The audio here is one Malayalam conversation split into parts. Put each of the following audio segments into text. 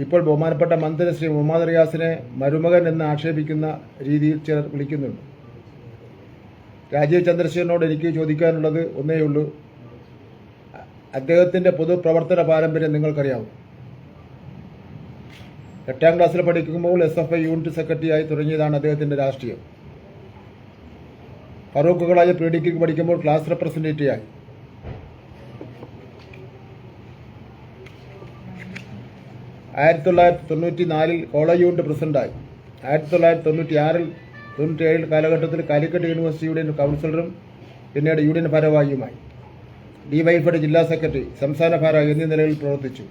ഇപ്പോൾ ബഹുമാനപ്പെട്ട മന്ത്രി ശ്രീ മുഹമ്മദ് റിയാസിനെ മരുമകൻ എന്ന് ആക്ഷേപിക്കുന്ന രീതിയിൽ ചിലർ വിളിക്കുന്നുണ്ട്. രാജീവ് ചന്ദ്രശേഖരനോട് എനിക്ക് ചോദിക്കാനുള്ളത് ഒന്നേയുള്ളൂ. അദ്ദേഹത്തിൻ്റെ പൊതുപ്രവർത്തന പാരമ്പര്യം നിങ്ങൾക്കറിയാവും. 8ാം ക്ലാസ്സിൽ പഠിക്കുമ്പോൾ SFI യൂണിറ്റ് സെക്രട്ടറിയായി തുടങ്ങിയതാണ് അദ്ദേഹത്തിൻ്റെ രാഷ്ട്രീയം. ഫറൂഖ് കോളേജ് പ്രീ ഡിഗ്രിക്ക് പഠിക്കുമ്പോൾ ക്ലാസ് റെപ്രസെൻറ്റേറ്റീവായി. 1994 കോളേജ് യൂണിറ്റ് പ്രസിഡന്റായി. 1996-97 കാലഘട്ടത്തിൽ കാലിക്കറ്റ് യൂണിവേഴ്സിറ്റിയുടെ കൗൺസിലറും പിന്നീട് യൂണിയൻ ഭാരവാഹിയുമായി. ഡിവൈഎഫ്ഐയുടെ ജില്ലാ സെക്രട്ടറി, സംസ്ഥാന ഭാരവാഹി എന്നീ നിലയിൽ പ്രവർത്തിച്ചു.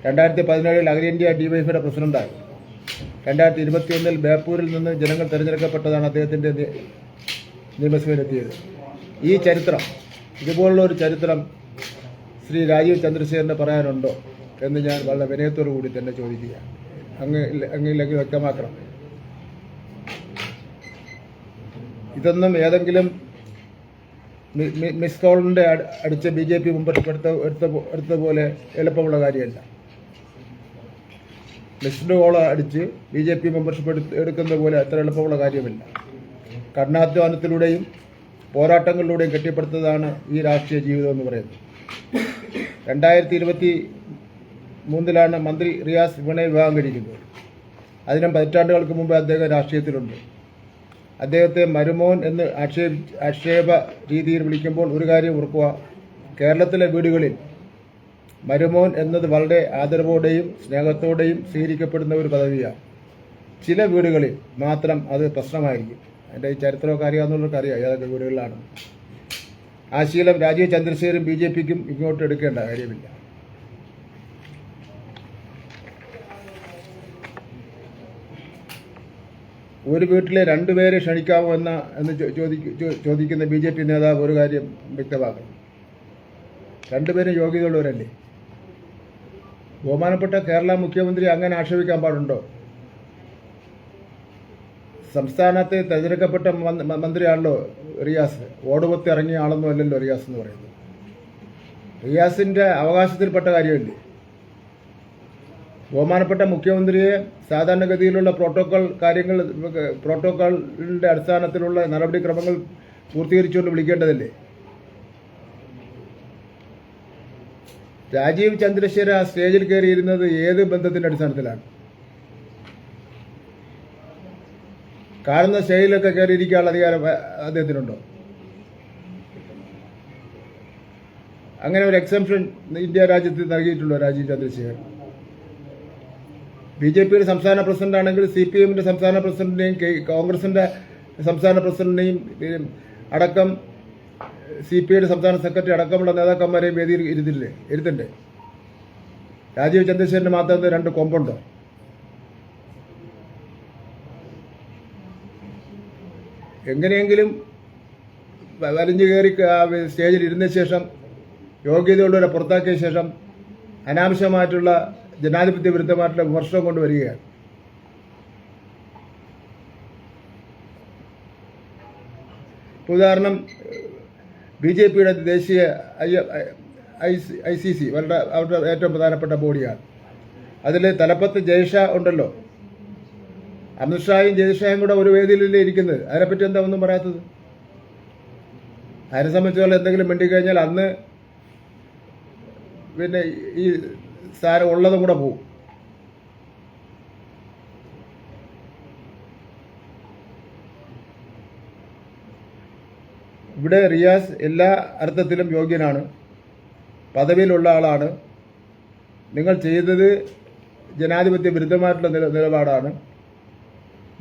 2017 അഖിലേന്ത്യാ ഡിവൈഎഫ്ഐയുടെ പ്രസിഡന്റായി. 2021 ബേപ്പൂരിൽ നിന്ന് ജനങ്ങൾ തിരഞ്ഞെടുക്കപ്പെട്ടതാണ് അദ്ദേഹത്തിൻ്റെ നിയമസഭയിലെത്തിയത്. ഈ ചരിത്രം, ഇതുപോലുള്ള ഒരു ചരിത്രം ശ്രീ രാജീവ് ചന്ദ്രശേഖരന് പറയാനുണ്ടോ എന്ന് ഞാൻ വളരെ വിനയത്തോടു കൂടി തന്നെ ചോദിക്കുക. അങ്ങില്ലെങ്കിൽ വ്യക്തമാക്കണം. ഇതൊന്നും ഏതെങ്കിലും മിസ് കോളിൻ്റെ അടിച്ച് BJP മുമ്പോട്ട് എടുത്ത പോലെ എളുപ്പമുള്ള കാര്യമല്ല. മിസ്ഡ് കോൾ അടിച്ച് BJP മെമ്പർഷിപ്പ് എടുക്കുന്ന പോലെ അത്ര എളുപ്പമുള്ള കാര്യമില്ല. കഠിനാധ്വാനത്തിലൂടെയും പോരാട്ടങ്ങളിലൂടെയും കെട്ടിപ്പടുത്തതാണ് ഈ രാഷ്ട്രീയ ജീവിതം എന്ന് പറയുന്നത്. 2023 മന്ത്രി റിയാസ് ഇവനെ വിവാഹം കഴിക്കുന്നത്. അതിനും 10 പതിറ്റാണ്ടുകൾക്ക് മുമ്പ് അദ്ദേഹം രാഷ്ട്രീയത്തിലുണ്ട്. അദ്ദേഹത്തെ മരുമോൻ എന്ന് ആക്ഷേപ രീതിയിൽ വിളിക്കുമ്പോൾ ഒരു കാര്യം ഓർക്കുക. കേരളത്തിലെ വീടുകളിൽ മരുമോൻ എന്നത് വളരെ ആദരവോടെയും സ്നേഹത്തോടെയും സ്വീകരിക്കപ്പെടുന്ന ഒരു പദവിയാണ്. ചില വീടുകളിൽ മാത്രം അത് പ്രശ്നമായിരിക്കും. അതിൻ്റെ ഈ ചരിത്രമൊക്കെ അറിയാവുന്നവർക്ക് അറിയാം ഏതൊക്കെ വീടുകളിലാണ്. ആ ശീലം രാജീവ് ചന്ദ്രശേഖരും BJPക്കും ഇങ്ങോട്ട് എടുക്കേണ്ട കാര്യമില്ല. ഒരു വീട്ടിലെ 2 പേരെ ക്ഷണിക്കാമോ എന്ന് ചോദിക്കുന്ന BJP നേതാവ് ഒരു കാര്യം വ്യക്തമാക്കണം. 2 പേരും യോഗ്യതയുള്ളവരല്ലേ? ബഹുമാനപ്പെട്ട കേരള മുഖ്യമന്ത്രി അങ്ങനെ ആക്ഷേപിക്കാൻ പാടുണ്ടോ? സംസ്ഥാനത്തെ തെരഞ്ഞെടുക്കപ്പെട്ട മന്ത്രിയാണല്ലോ റിയാസ്. ഓടുപൊത്തി ഇറങ്ങിയ ആളൊന്നും അല്ലല്ലോ റിയാസ് എന്ന് പറയുന്നത്. റിയാസിൻ്റെ അവകാശത്തിൽപ്പെട്ട കാര്യമല്ലേ? ബഹുമാനപ്പെട്ട മുഖ്യമന്ത്രിയെ സാധാരണഗതിയിലുള്ള പ്രോട്ടോക്കോളിൻ്റെ അടിസ്ഥാനത്തിലുള്ള നടപടിക്രമങ്ങൾ പൂർത്തീകരിച്ചുകൊണ്ട് വിളിക്കേണ്ടതല്ലേ? രാജീവ് ചന്ദ്രശേഖരൻ ആ സ്റ്റേജിൽ കയറിയിരുന്നത് ഏത് ബന്ധത്തിൻ്റെ അടിസ്ഥാനത്തിലാണ്? കാണുന്ന സ്റ്റേജിലൊക്കെ കയറിയിരിക്കാനുള്ള അധികാരം അദ്ദേഹത്തിനുണ്ടോ? അങ്ങനെ ഒരു എക്സംഷൻ ഇന്ത്യ രാജ്യത്ത് നൽകിയിട്ടുണ്ടോ രാജീവ് ചന്ദ്രശേഖരൻ? BJPയുടെ സംസ്ഥാന പ്രസിഡന്റാണെങ്കിൽ CPMന്റെ സംസ്ഥാന പ്രസിഡന്റിനെയും കോൺഗ്രസിന്റെ സംസ്ഥാന പ്രസിഡന്റിനെയും അടക്കം CPIയുടെ സംസ്ഥാന സെക്രട്ടറി അടക്കമുള്ള നേതാക്കന്മാരെയും വേദിയിൽ ഇരുത്തണ്ടേ? രാജീവ് ചന്ദ്രശേഖരന് മാത്രം 2 കൊമ്പുണ്ടോ? എങ്ങനെയെങ്കിലും വലിഞ്ഞു കയറി സ്റ്റേജിൽ ഇരുന്ന ശേഷം യോഗ്യതയുള്ളവരെ പുറത്താക്കിയ ശേഷം അനാവശ്യമായിട്ടുള്ള ജനാധിപത്യ വിരുദ്ധമായിട്ടുള്ള വിമർശനം കൊണ്ടുവരികയാണ്. ഉദാഹരണം, BJPയുടെ ദേശീയ ICC അവരുടെ ഏറ്റവും പ്രധാനപ്പെട്ട ബോഡിയാണ്. അതിൽ തലപ്പത്ത് ജയ്ഷാ ഉണ്ടല്ലോ. അമിത്ഷായും ജയ്ഷായും കൂടെ ഒരു വേദിയിലല്ലേ ഇരിക്കുന്നത്. അതിനെപ്പറ്റി എന്താ ഒന്നും പറയാത്തത്? അതിനെ സംബന്ധിച്ചുള്ള എന്തെങ്കിലും മിണ്ടിക്കഴിഞ്ഞാൽ അന്ന് പിന്നെ ഈ സ്ഥാനം ഉള്ളതും കൂടെ പോകും. ഇവിടെ റിയാസ് എല്ലാ അർത്ഥത്തിലും യോഗ്യനാണ്, പദവിയിലുള്ള ആളാണ്. നിങ്ങൾ ചെയ്തത് ജനാധിപത്യ വിരുദ്ധമായിട്ടുള്ള നിലപാടാണ്.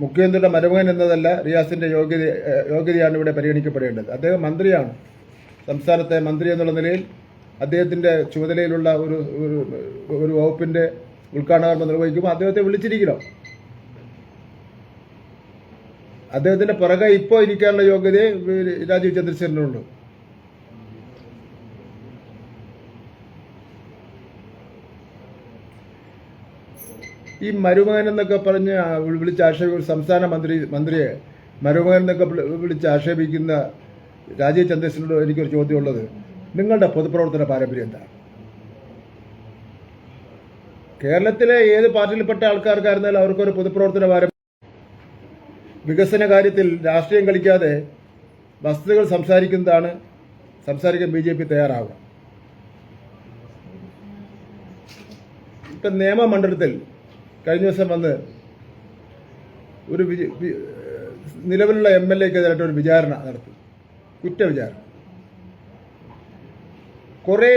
മുഖ്യമന്ത്രിയുടെ മരുമകൻ എന്നതല്ല റിയാസിന്റെ യോഗ്യതയാണ് ഇവിടെ പരിഗണിക്കപ്പെടേണ്ടത്. അദ്ദേഹം മന്ത്രിയാണ്. സംസ്ഥാനത്തെ മന്ത്രി എന്നുള്ള നിലയിൽ അദ്ദേഹത്തിന്റെ ചുമതലയിലുള്ള ഒരു വകുപ്പിന്റെ ഉദ്ഘാടനം നിർവഹിക്കുമ്പോൾ അദ്ദേഹത്തെ വിളിച്ചിരിക്കണം. അദ്ദേഹത്തിന്റെ പുറകെ ഇപ്പോൾ ഇരിക്കാനുള്ള യോഗ്യതയെ രാജീവ് ചന്ദ്രശേഖരനുള്ളൂ. ഈ മരുമകൻ എന്നൊക്കെ പറഞ്ഞ് വിളിച്ച് ആക്ഷേപിക്കുന്ന സംസ്ഥാന മന്ത്രിയെ മരുമകൻ എന്നൊക്കെ വിളിച്ച് ആക്ഷേപിക്കുന്ന രാജീവ് ചന്ദ്രശേഖരനോട് എനിക്കൊരു ചോദ്യമുള്ളത്, നിങ്ങളുടെ പൊതുപ്രവർത്തന പാരമ്പര്യം എന്താണ്? കേരളത്തിലെ ഏത് പാർട്ടിയിൽപ്പെട്ട ആൾക്കാർക്കായിരുന്നാലും അവർക്കൊരു പൊതുപ്രവർത്തന ഭാരം. വികസന കാര്യത്തിൽ രാഷ്ട്രീയം കളിക്കാതെ വസ്തുതകൾ സംസാരിക്കാൻ BJP തയ്യാറാവുക. ഇപ്പം നിയമമണ്ഡലത്തിൽ കഴിഞ്ഞ ദിവസം വന്ന് ഒരു നിലവിലുള്ള MLA-ക്കെതിരായിട്ട് ഒരു വിചാരണ നടത്തി, കുറ്റവിചാരണ. കുറേ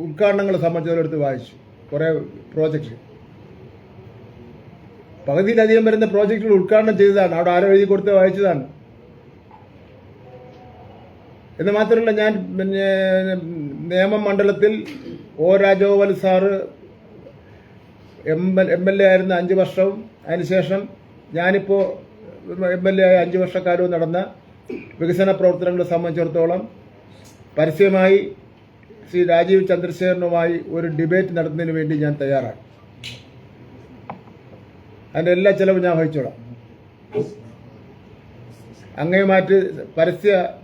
ഉദ്ഘാടനങ്ങളെ സംബന്ധിച്ചവരെടുത്ത് വായിച്ചു, കുറേ പ്രോജക്റ്റ്, പകുതിയിലധികം വരുന്ന പ്രോജക്റ്റുകൾ ഉദ്ഘാടനം ചെയ്തതാണ്, അവിടെ ആരോ എഴുതി കൊടുത്ത് വായിച്ചതാണ്. എന്ന് മാത്രമല്ല, ഞാൻ നിയമമണ്ഡലത്തിൽ രാജഗോപാൽ സാറ് MLA ആയിരുന്ന 5 വർഷവും അതിനുശേഷം ഞാനിപ്പോൾ MLA ആയ 5 വർഷക്കാലവും നടന്ന വികസന പ്രവർത്തനങ്ങളെ സംബന്ധിച്ചിടത്തോളം പരസ്യമായി ശ്രീ രാജീവ് ചന്ദ്രശേഖരനുമായി ഒരു ഡിബേറ്റ് നടത്തുന്നതിന് വേണ്ടി ഞാൻ തയ്യാറാണ്. അതിൻ്റെ എല്ലാ ചിലവും ഞാൻ വഹിച്ചോളാം. അങ്ങയുമായിട്ട്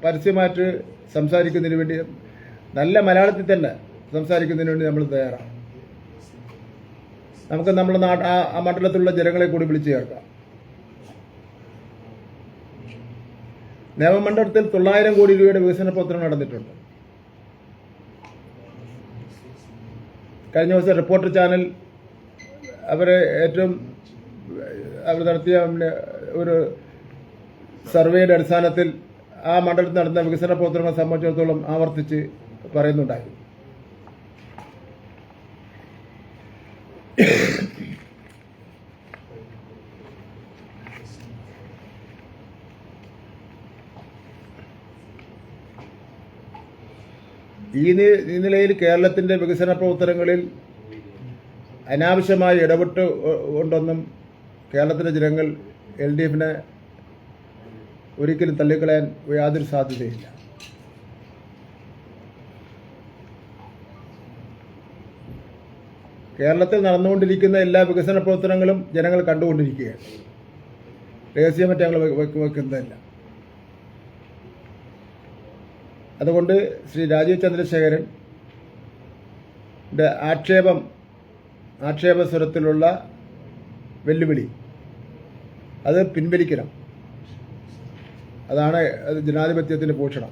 പരസ്യമായിട്ട് സംസാരിക്കുന്നതിന് വേണ്ടി, നല്ല മലയാളത്തിൽ തന്നെ സംസാരിക്കുന്നതിന് വേണ്ടി നമ്മൾ തയ്യാറാണ്. നമുക്ക് നമ്മുടെ ആ മണ്ഡലത്തിലുള്ള ജനങ്ങളെ കൂടി വിളിച്ചു ചേർക്കാം. നിയമമണ്ഡലത്തിൽ 900 കോടി രൂപയുടെ വികസന പ്രവർത്തനം നടന്നിട്ടുണ്ട്. കഴിഞ്ഞ ദിവസം റിപ്പോർട്ടർ ചാനൽ അവർ നടത്തിയ ഒരു സർവേയുടെ അടിസ്ഥാനത്തിൽ ആ മണ്ഡലത്തിൽ നടന്ന വികസന പ്രവർത്തനങ്ങളെ സംബന്ധിച്ചിടത്തോളം ആവർത്തിച്ച് പറയുന്നുണ്ടായി. ഈ നിലയിൽ കേരളത്തിൻ്റെ വികസന പ്രവർത്തനങ്ങളിൽ അനാവശ്യമായി ഇടപെട്ടുകൊണ്ടൊന്നും കേരളത്തിലെ ജനങ്ങൾ LDF-നെ ഒരിക്കലും തള്ളിക്കളയാൻ യാതൊരു സാധ്യതയില്ല. കേരളത്തിൽ നടന്നുകൊണ്ടിരിക്കുന്ന എല്ലാ വികസന പ്രവർത്തനങ്ങളും ജനങ്ങൾ കണ്ടുകൊണ്ടിരിക്കുകയാണ്. രഹസ്യമറ്റ് ഞങ്ങൾ വെക്കുന്നതല്ല. അതുകൊണ്ട് ശ്രീ രാജീവ് ചന്ദ്രശേഖരൻ്റെ ആക്ഷേപസ്വരത്തിലുള്ള വെല്ലുവിളി അത് പിൻവലിക്കണം. അതാണ് ജനാധിപത്യത്തിൻ്റെ പോഷണം.